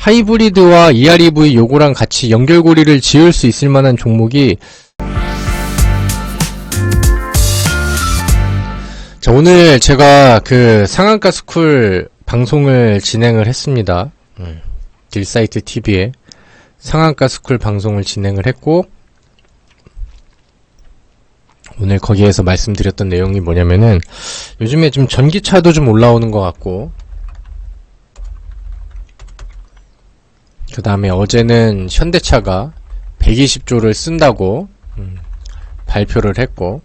하이브리드와 EREV 요거랑 같이 연결고리를 지을 수 있을 만한 종목이, 자, 오늘 제가 그 상한가스쿨 방송을 진행을 했습니다. 딜사이트 TV에 상한가스쿨 방송을 진행을 했고, 오늘 거기에서 말씀드렸던 내용이 뭐냐면은, 요즘에 좀 전기차도 좀 올라오는 것 같고, 그 다음에 어제는 현대차가 120조를 쓴다고 발표를 했고,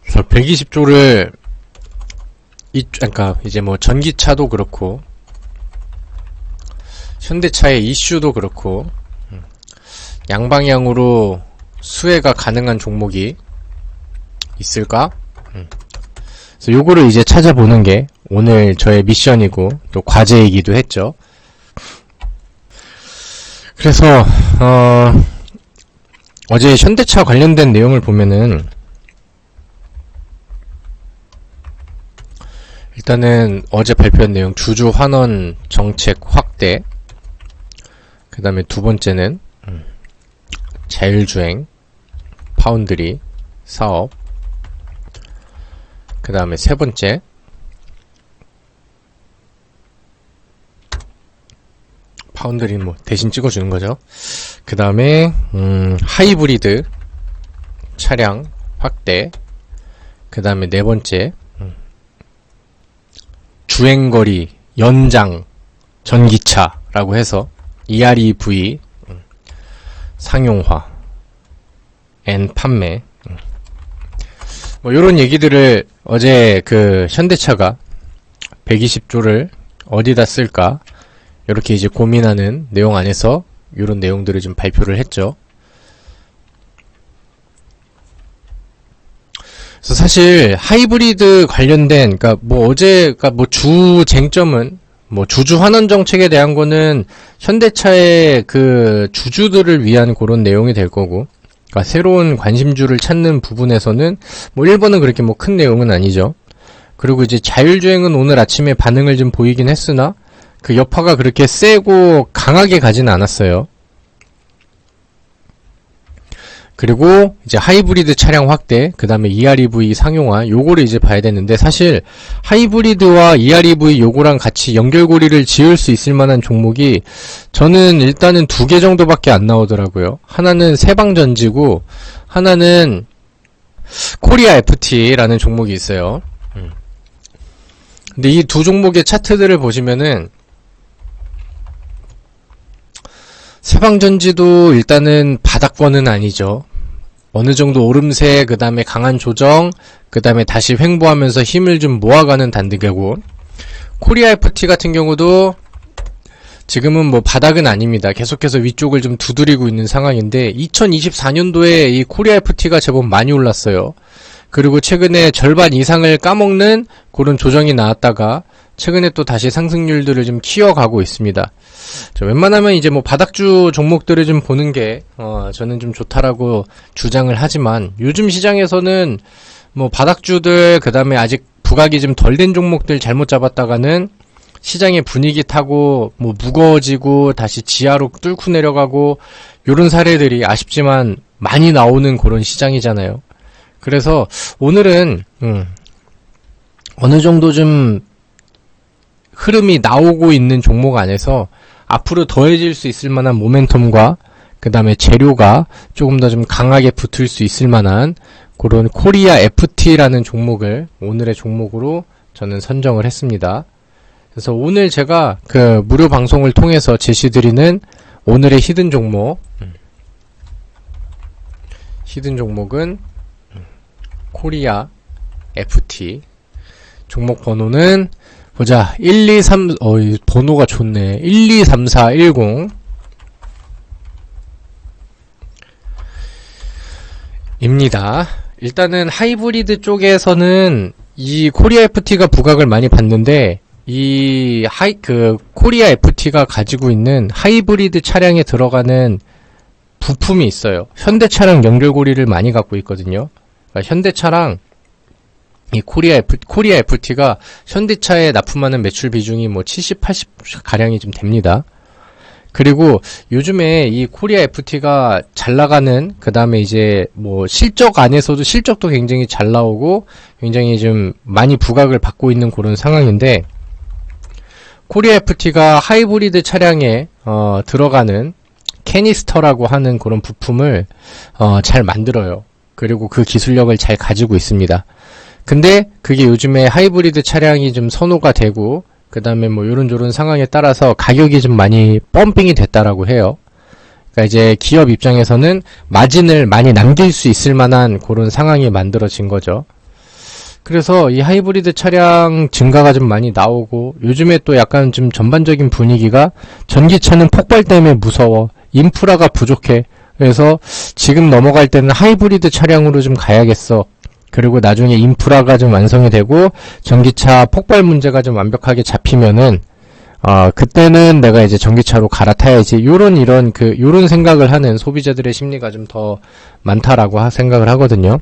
그래서 120조를 그러니까 이제 뭐 전기차도 그렇고 현대차의 이슈도 그렇고 양방향으로 수혜가 가능한 종목이 있을까? 그래서 요거를 이제 찾아보는 게 오늘 저의 미션이고 또 과제이기도 했죠. 그래서 어제 현대차 관련된 내용을 보면은, 일단은 어제 발표한 내용 주주 환원 정책 확대, 그 다음에 두 번째는 자율주행 파운드리 사업, 그 다음에 세 번째 파운드리는 뭐 대신 찍어주는 거죠. 그 다음에 하이브리드 차량 확대, 그 다음에 네 번째 주행거리 연장 전기차라고 해서 EREV 상용화 앤 판매, 뭐 요런 얘기들을 어제 그 현대차가 120조를 어디다 쓸까 이렇게 이제 고민하는 내용 안에서 요런 내용들을 좀 발표를 했죠. 그래서 사실 하이브리드 관련된, 그러니까 뭐 어제, 그러니까 뭐 주 쟁점은 뭐 주주 환원 정책에 대한 거는 현대차의 그 주주들을 위한 그런 내용이 될 거고, 그러니까 새로운 관심주를 찾는 부분에서는 뭐 1번은 그렇게 뭐 큰 내용은 아니죠. 그리고 이제 자율주행은 오늘 아침에 반응을 좀 보이긴 했으나 그 여파가 그렇게 세고 강하게 가지는 않았어요. 그리고 이제 하이브리드 차량 확대, 그 다음에 EREV 상용화, 요거를 이제 봐야 되는데, 사실 하이브리드와 EREV 요거랑 같이 연결고리를 지을 수 있을 만한 종목이 저는 일단은 2개 정도밖에 안 나오더라고요. 하나는 세방전지고 하나는 코리아 FT라는 종목이 있어요. 근데 이 두 종목의 차트들을 보시면은 세방전지도 일단은 바닥권은 아니죠. 어느 정도 오름세, 그 다음에 강한 조정, 그 다음에 다시 횡보하면서 힘을 좀 모아가는 단계고, 코리아 FT 같은 경우도 지금은 뭐 바닥은 아닙니다. 계속해서 위쪽을 좀 두드리고 있는 상황인데, 2024년도에 이 코리아 FT가 제법 많이 올랐어요. 그리고 최근에 절반 이상을 까먹는 그런 조정이 나왔다가 최근에 또 다시 상승률들을 좀 키워가고 있습니다. 웬만하면 이제 뭐 바닥주 종목들을 좀 보는 게 저는 좀 좋다라고 주장을 하지만, 요즘 시장에서는 뭐 바닥주들, 그 다음에 아직 부각이 좀 덜 된 종목들 잘못 잡았다가는 시장의 분위기 타고 뭐 무거워지고 다시 지하로 뚫고 내려가고, 요런 사례들이 아쉽지만 많이 나오는 그런 시장이잖아요. 그래서 오늘은 어느 정도 좀 흐름이 나오고 있는 종목 안에서 앞으로 더해질 수 있을 만한 모멘텀과 그 다음에 재료가 조금 더 좀 강하게 붙을 수 있을 만한 그런 코리아 FT라는 종목을 오늘의 종목으로 저는 선정을 했습니다. 그래서 오늘 제가 그 무료 방송을 통해서 제시드리는 오늘의 히든 종목은 코리아 FT, 종목 번호는 보자, 123, 번호가 좋네. 123410 입니다. 일단은 하이브리드 쪽에서는 이 코리아 FT가 부각을 많이 받는데, 이 코리아 FT가 가지고 있는 하이브리드 차량에 들어가는 부품이 있어요. 현대차랑 연결고리를 많이 갖고 있거든요. 그러니까 현대차랑 이 코리아 FT가 현대차에 납품하는 매출 비중이 뭐 70, 80 가량이 좀 됩니다. 그리고 요즘에 이 코리아 FT가 잘 나가는, 그 다음에 이제 뭐 실적 안에서도 실적도 굉장히 잘 나오고 굉장히 좀 많이 부각을 받고 있는 그런 상황인데, 코리아 FT가 하이브리드 차량에 들어가는 캐니스터라고 하는 그런 부품을 잘 만들어요. 그리고 그 기술력을 잘 가지고 있습니다. 근데 그게 요즘에 하이브리드 차량이 좀 선호가 되고, 그 다음에 뭐 요런저런 상황에 따라서 가격이 좀 많이 펌핑이 됐다라고 해요. 그러니까 이제 기업 입장에서는 마진을 많이 남길 수 있을 만한 그런 상황이 만들어진 거죠. 그래서 이 하이브리드 차량 증가가 좀 많이 나오고, 요즘에 또 약간 좀 전반적인 분위기가 전기차는 폭발 때문에 무서워, 인프라가 부족해, 그래서 지금 넘어갈 때는 하이브리드 차량으로 좀 가야겠어, 그리고 나중에 인프라가 좀 완성이 되고 전기차 폭발 문제가 좀 완벽하게 잡히면은 그때는 내가 이제 전기차로 갈아타야지, 요런 생각을 하는 소비자들의 심리가 좀 더 많다라고 생각을 하거든요.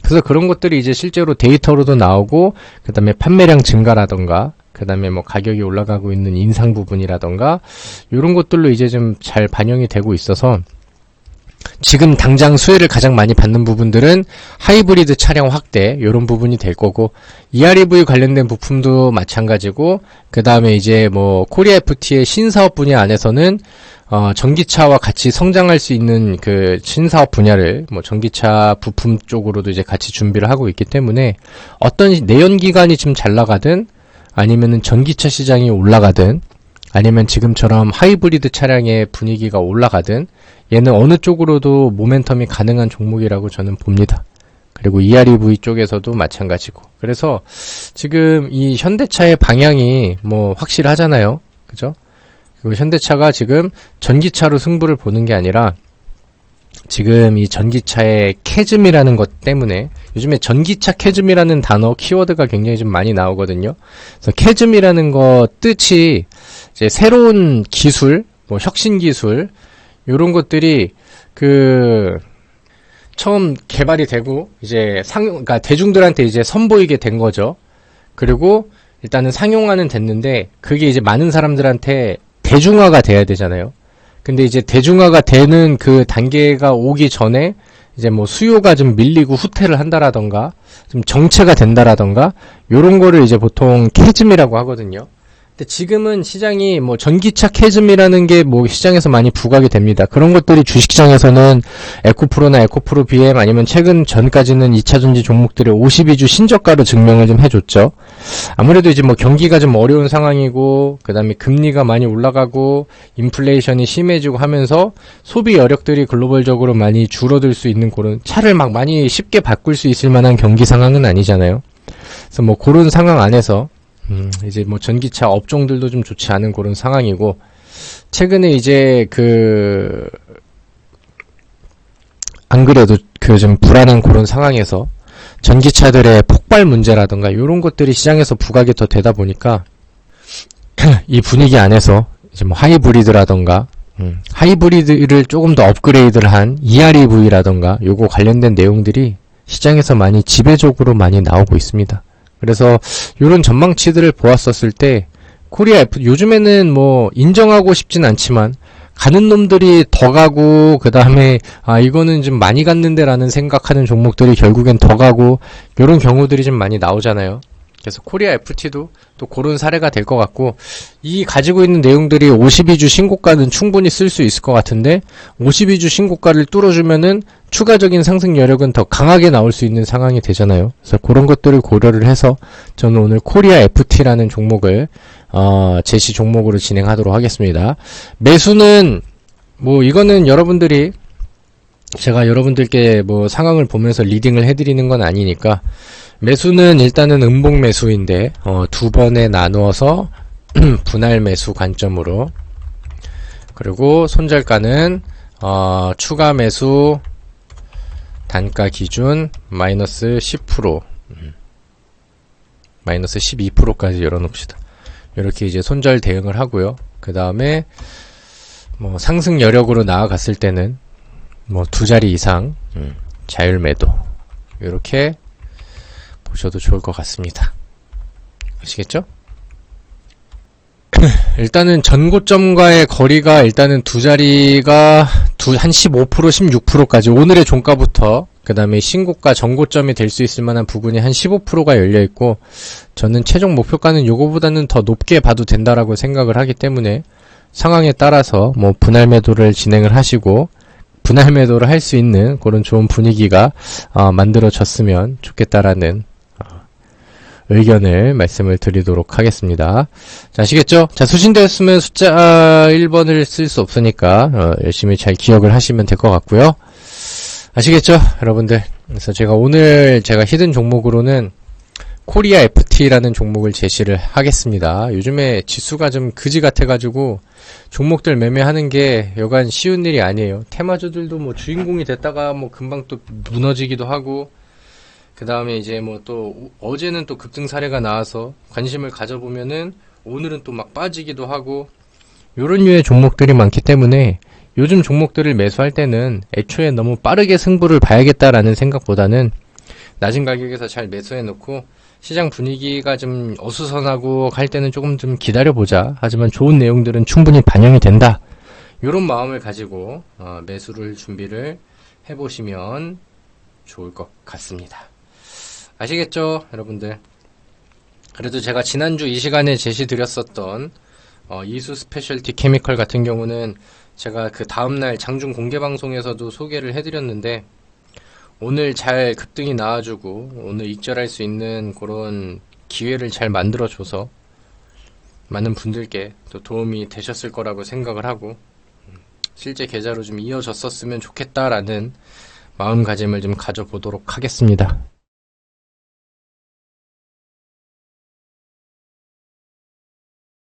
그래서 그런 것들이 이제 실제로 데이터로도 나오고, 그 다음에 판매량 증가라던가, 그 다음에 뭐 가격이 올라가고 있는 인상 부분이라던가, 요런 것들로 이제 좀 잘 반영이 되고 있어서, 지금 당장 수혜를 가장 많이 받는 부분들은 하이브리드 차량 확대, 요런 부분이 될 거고, EREV 관련된 부품도 마찬가지고, 그 다음에 이제 뭐 코리아 FT의 신사업 분야 안에서는 전기차와 같이 성장할 수 있는 그 신사업 분야를 뭐 전기차 부품 쪽으로도 이제 같이 준비를 하고 있기 때문에, 어떤 내연기관이 좀 잘 나가든, 아니면은 전기차 시장이 올라가든, 아니면 지금처럼 하이브리드 차량의 분위기가 올라가든, 얘는 어느 쪽으로도 모멘텀이 가능한 종목이라고 저는 봅니다. 그리고 EREV 쪽에서도 마찬가지고. 그래서 지금 이 현대차의 방향이 뭐 확실하잖아요. 그죠? 그리고 현대차가 지금 전기차로 승부를 보는 게 아니라, 지금 이 전기차의 캐즘이라는 것 때문에, 요즘에 전기차 캐즘이라는 단어, 키워드가 굉장히 좀 많이 나오거든요. 그래서 캐즘이라는 거 뜻이 이제 새로운 기술, 뭐 혁신 기술, 요런 것들이 처음 개발이 되고 이제 그러니까 대중들한테 이제 선보이게 된 거죠. 그리고 일단은 상용화는 됐는데, 그게 이제 많은 사람들한테 대중화가 돼야 되잖아요. 근데 이제 대중화가 되는 그 단계가 오기 전에 이제 뭐 수요가 좀 밀리고 후퇴를 한다라던가, 좀 정체가 된다라던가, 요런 거를 이제 보통 캐즘이라고 하거든요. 근데 지금은 시장이 뭐 전기차 캐즘이라는 게 뭐 시장에서 많이 부각이 됩니다. 그런 것들이 주식시장에서는 에코프로나 에코프로 BM, 아니면 최근 전까지는 2차전지 종목들의 52주 신저가로 증명을 좀 해줬죠. 아무래도 이제 뭐 경기가 좀 어려운 상황이고, 그 다음에 금리가 많이 올라가고 인플레이션이 심해지고 하면서 소비 여력들이 글로벌적으로 많이 줄어들 수 있는, 그런 차를 막 많이 쉽게 바꿀 수 있을 만한 경기 상황은 아니잖아요. 그래서 뭐 그런 상황 안에서 이제 뭐 전기차 업종들도 좀 좋지 않은 그런 상황이고, 최근에 이제 안 그래도 좀 불안한 그런 상황에서 전기차들의 폭발 문제라던가 요런 것들이 시장에서 부각이 더 되다 보니까, 이 분위기 안에서 이제 뭐 하이브리드라던가, 하이브리드를 조금 더 업그레이드를 한 EREV라던가 요거 관련된 내용들이 시장에서 많이 지배적으로 많이 나오고 있습니다. 그래서 요런 전망치들을 보았었을 때, 코리아 FT 요즘에는 뭐 인정하고 싶진 않지만 가는 놈들이 더 가고, 그 다음에 이거는 좀 많이 갔는데 라는 생각하는 종목들이 결국엔 더 가고, 요런 경우들이 좀 많이 나오잖아요. 그래서 코리아 FT도 또 그런 사례가 될 것 같고, 이 가지고 있는 내용들이 52주 신고가는 충분히 쓸 수 있을 것 같은데, 52주 신고가를 뚫어주면은 추가적인 상승 여력은 더 강하게 나올 수 있는 상황이 되잖아요. 그래서 그런 것들을 고려를 해서 저는 오늘 코리아 FT라는 종목을 제시 종목으로 진행하도록 하겠습니다. 매수는 뭐 이거는 여러분들이, 제가 여러분들께 뭐 상황을 보면서 리딩을 해드리는 건 아니니까, 매수는 일단은 음봉 매수인데 두 번에 나누어서 분할 매수 관점으로, 그리고 손절가는 추가 매수 단가 기준 마이너스 10%, 마이너스 12%까지 열어놓읍시다. 이렇게 이제 손절 대응을 하고요. 그 다음에 뭐 상승 여력으로 나아갔을 때는 뭐 두 자리 이상 자율 매도, 이렇게 보셔도 좋을 것 같습니다. 아시겠죠? 일단은 전고점과의 거리가 일단은 두 자리가 한 15%, 16%까지 오늘의 종가부터 그 다음에 신고가 전고점이 될 수 있을 만한 부분이 한 15%가 열려있고, 저는 최종 목표가는 요거보다는 더 높게 봐도 된다라고 생각을 하기 때문에 상황에 따라서 뭐 분할 매도를 진행을 하시고 분할 매도를 할 수 있는 그런 좋은 분위기가 만들어졌으면 좋겠다라는 의견을 말씀을 드리도록 하겠습니다. 자, 아시겠죠? 자, 수신되었으면 숫자 1번을 쓸 수 없으니까 열심히 잘 기억을 하시면 될 것 같고요. 아시겠죠? 여러분들. 그래서 오늘 제가 히든 종목으로는 코리아 FT라는 종목을 제시를 하겠습니다. 요즘에 지수가 좀 그지 같아가지고 종목들 매매하는 게 여간 쉬운 일이 아니에요. 테마주들도 뭐 주인공이 됐다가 뭐 금방 또 무너지기도 하고, 그 다음에 이제 뭐 또 어제는 또 급등 사례가 나와서 관심을 가져보면은 오늘은 또 막 빠지기도 하고, 요런 류의 종목들이 많기 때문에 요즘 종목들을 매수할 때는 애초에 너무 빠르게 승부를 봐야겠다라는 생각보다는 낮은 가격에서 잘 매수해 놓고 시장 분위기가 좀 어수선하고 할 때는 조금 좀 기다려보자. 하지만 좋은 내용들은 충분히 반영이 된다. 요런 마음을 가지고 매수를 준비를 해보시면 좋을 것 같습니다. 아시겠죠, 여러분들? 그래도 제가 지난주 이 시간에 제시 드렸었던 이수 스페셜티 케미컬 같은 경우는 제가 그 다음날 장중 공개 방송에서도 소개를 해드렸는데, 오늘 잘 급등이 나와주고 오늘 익절할 수 있는 그런 기회를 잘 만들어줘서 많은 분들께 또 도움이 되셨을 거라고 생각을 하고, 실제 계좌로 좀 이어졌었으면 좋겠다라는 마음가짐을 좀 가져보도록 하겠습니다.